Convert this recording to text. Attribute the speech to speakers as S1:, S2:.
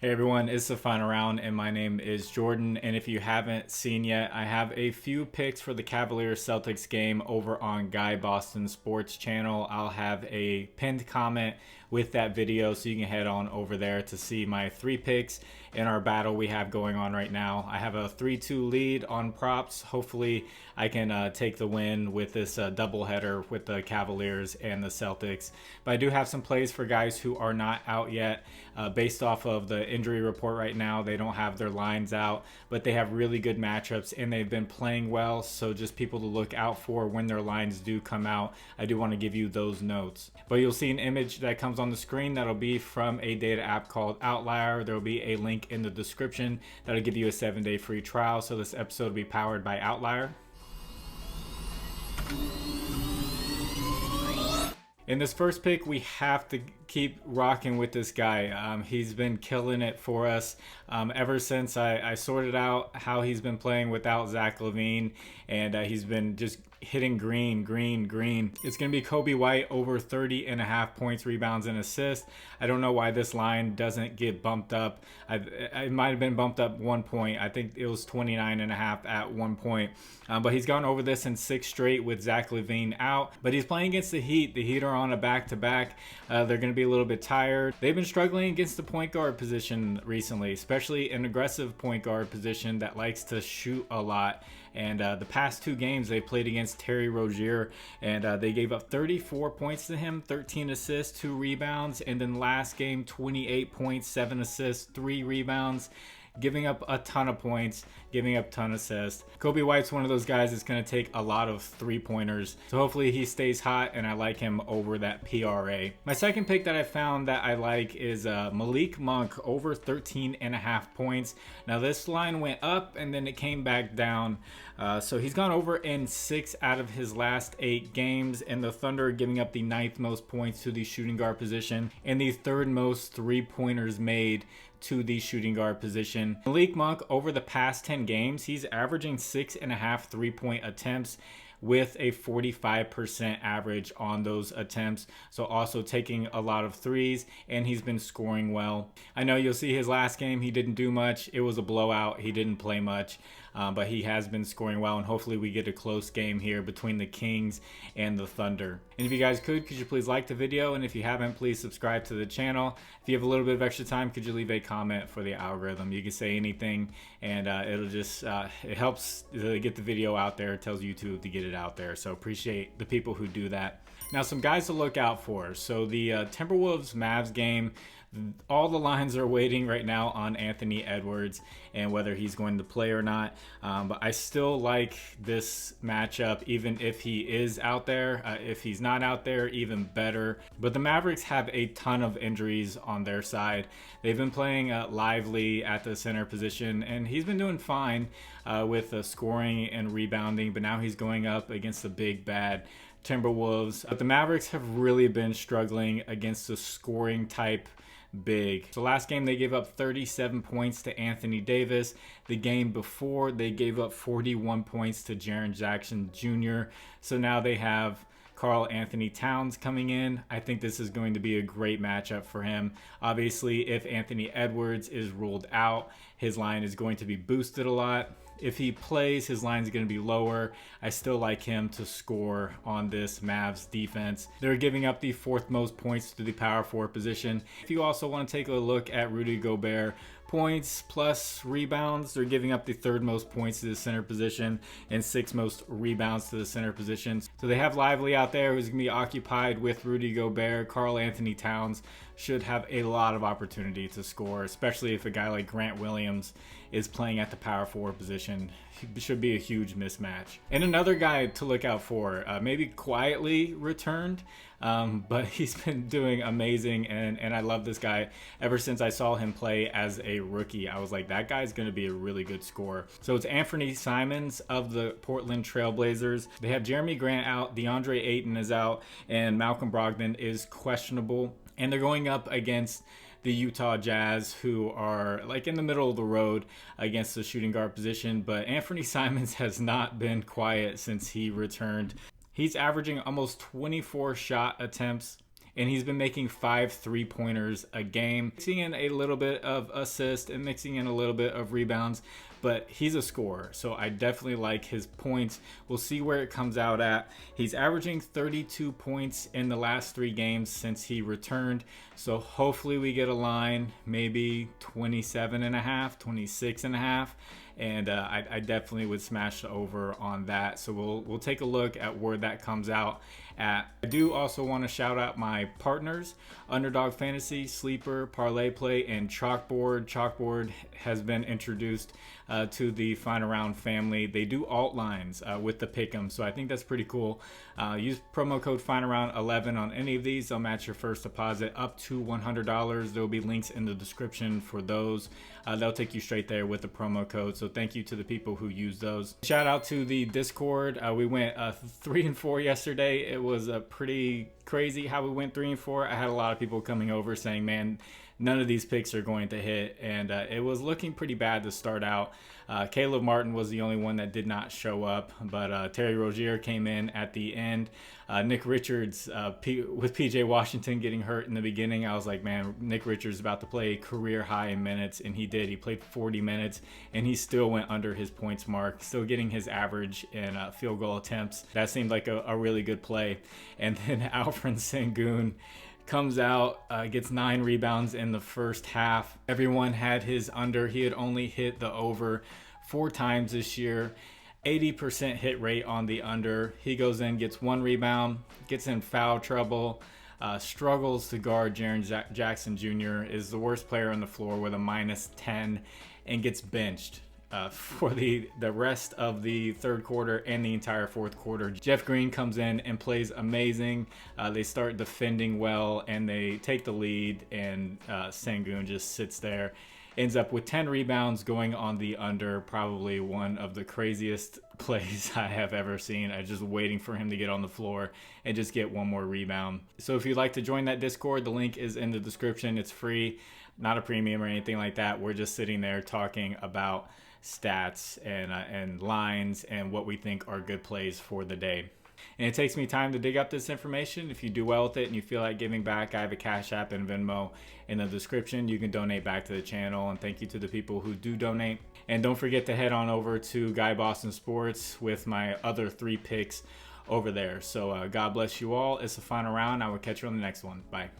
S1: Hey everyone, it's the final round and my name is Jordan, and if you haven't seen yet, I have a few picks for the Cavaliers Celtics game over on Guy Boston Sports channel. I'll have a pinned comment with that video so you can head on over there to see my three picks in our battle we have going on right now. I have a 3-2 lead on props. Hopefully I can take the win with this doubleheader with the Cavaliers and the Celtics. But I do have some plays for guys who are not out yet. Based off of the injury report right now, they don't have their lines out, but they have really good matchups and they've been playing well. So just people to look out for when their lines do come out. I do want to give you those notes. But you'll see an image that comes on the screen that'll be from a data app called Outlier. There will be a link in the description that'll give you a 7-day free trial. So this episode will be powered by Outlier. In this first pick, we have to keep rocking with this guy. He's been killing it for us ever since I sorted out how he's been playing without Zach LaVine, and he's been just hitting green. It's going to be Kobe White over 30.5 points, rebounds, and assists. I don't know why this line doesn't get bumped up. It might have been bumped up 1 point. I think it was 29.5 at 1 point. But he's gone over this in 6 straight with Zach LaVine out. But he's playing against the Heat. The Heat are on a back-to-back. They're going to be a little bit tired. They've been struggling against the point guard position recently, especially an aggressive point guard position that likes to shoot a lot. And the past 2 games they played against Terry Rozier, and they gave up 34 points to him, 13 assists, 2 rebounds, and then last game 28 points, 7 assists, 3 rebounds. Giving up a ton of points, giving up a ton of assists. Kobe White's one of those guys that's going to take a lot of 3-pointers. So hopefully he stays hot, and I like him over that PRA. My second pick that I found that I like is Malik Monk over 13.5 points. Now this line went up and then it came back down. So he's gone over in 6 out of his last 8 games, and the Thunder are giving up the 9th most points to the shooting guard position and the 3rd most 3-pointers made to the shooting guard position. Malik Monk over the past 10 games, he's averaging 6.5 3-point attempts with a 45% average on those attempts. So also taking a lot of threes, and he's been scoring well. I know you'll see his last game, he didn't do much. It was a blowout. He didn't play much. But he has been scoring well, and hopefully we get a close game here between the Kings and the Thunder. And if you guys could you please like the video, and if you haven't, please subscribe to the channel. If you have a little bit of extra time, could you leave a comment for the algorithm? You can say anything, and it'll just it helps to get the video out there. It tells YouTube to get it out there, so appreciate the people who do that. Now, some guys to look out for. So the Timberwolves Mavs game, all the lines are waiting right now on Anthony Edwards and whether he's going to play or not. But I still like this matchup even if he is out there. If he's not out there, even better. But the Mavericks have a ton of injuries on their side. They've been playing Lively at the center position, and he's been doing fine with scoring and rebounding, but now he's going up against the big bad Timberwolves. But the Mavericks have really been struggling against the scoring type big. So last game they gave up 37 points to Anthony Davis. The game before they gave up 41 points to Jaren Jackson Jr. So now they have Karl Anthony Towns coming in. I think this is going to be a great matchup for him. Obviously, if Anthony Edwards is ruled out, his line is going to be boosted a lot. If he plays, his line is going to be lower. I still like him to score on this Mavs defense. They're giving up the 4th most points to the power forward position. If you also want to take a look at Rudy Gobert, points plus rebounds, they're giving up the 3rd most points to the center position and 6th most rebounds to the center position. So they have Lively out there who's going to be occupied with Rudy Gobert. Karl Anthony Towns should have a lot of opportunity to score, especially if a guy like Grant Williams is playing at the power forward position. It should be a huge mismatch. And another guy to look out for, maybe quietly returned, but he's been doing amazing, and I love this guy. Ever since I saw him play as a rookie, I was like, that guy's going to be a really good scorer. So it's Anthony Simons of the Portland Trailblazers. They have Jeremy Grant out, DeAndre Ayton is out, and Malcolm Brogdon is questionable. And they're going up against the Utah Jazz, who are like in the middle of the road against the shooting guard position. But Anthony Simons has not been quiet since he returned. He's averaging almost 24 shot attempts and he's been making 5 3-pointers a game, mixing in a little bit of assist and mixing in a little bit of rebounds, but he's a scorer, so I definitely like his points. We'll see where it comes out at. He's averaging 32 points in the last 3 games since he returned, so hopefully we get a line, maybe 27.5, 26.5. And I definitely would smash over on that. So we'll take a look at where that comes out at. I do also want to shout out my partners, Underdog Fantasy, Sleeper, ParlayPlay, and ChalkBoard. ChalkBoard has been introduced to the Final Round family. They do alt lines with the pick'em, so I think that's pretty cool. Use promo code FinalRound11 on any of these. They'll match your first deposit up to $100. There will be links in the description for those. They'll take you straight there with the promo code. So thank you to the people who use those. Shout out to the Discord. We went 3-4 yesterday. It was pretty crazy how we went 3-4. I had a lot of people coming over saying, man, none of these picks are going to hit, and it was looking pretty bad to start out. Caleb Martin was the only one that did not show up, but Terry Rozier came in at the end. Nick Richards, with PJ Washington getting hurt in the beginning, I was like, man, Nick Richards is about to play career high in minutes, and he did. He played 40 minutes, and he still went under his points mark, still getting his average in field goal attempts. That seemed like a really good play. And then Alfred Sengun comes out, gets 9 rebounds in the first half. Everyone had his under. He had only hit the over 4 times this year. 80% hit rate on the under. He goes in, gets 1 rebound, gets in foul trouble, struggles to guard Jaren Jackson Jr., is the worst player on the floor with a -10, and gets benched for the rest of the third quarter and the entire fourth quarter. Jeff Green comes in and plays amazing. They start defending well, and they take the lead, and Sengun just sits there. Ends up with 10 rebounds, going on the under. Probably one of the craziest plays I have ever seen. I'm just waiting for him to get on the floor and just get one more rebound. So if you'd like to join that Discord, the link is in the description. It's free, not a premium or anything like that. We're just sitting there talking about stats and lines and what we think are good plays for the day. And it takes me time to dig up this information. If you do well with it and you feel like giving back, I have a Cash App and Venmo in the description. You can donate back to the channel, and thank you to the people who do donate. And don't forget to head on over to Guy Boston Sports with my other 3 picks over there. So God bless you all. It's the final round. I will catch you on the next one. Bye.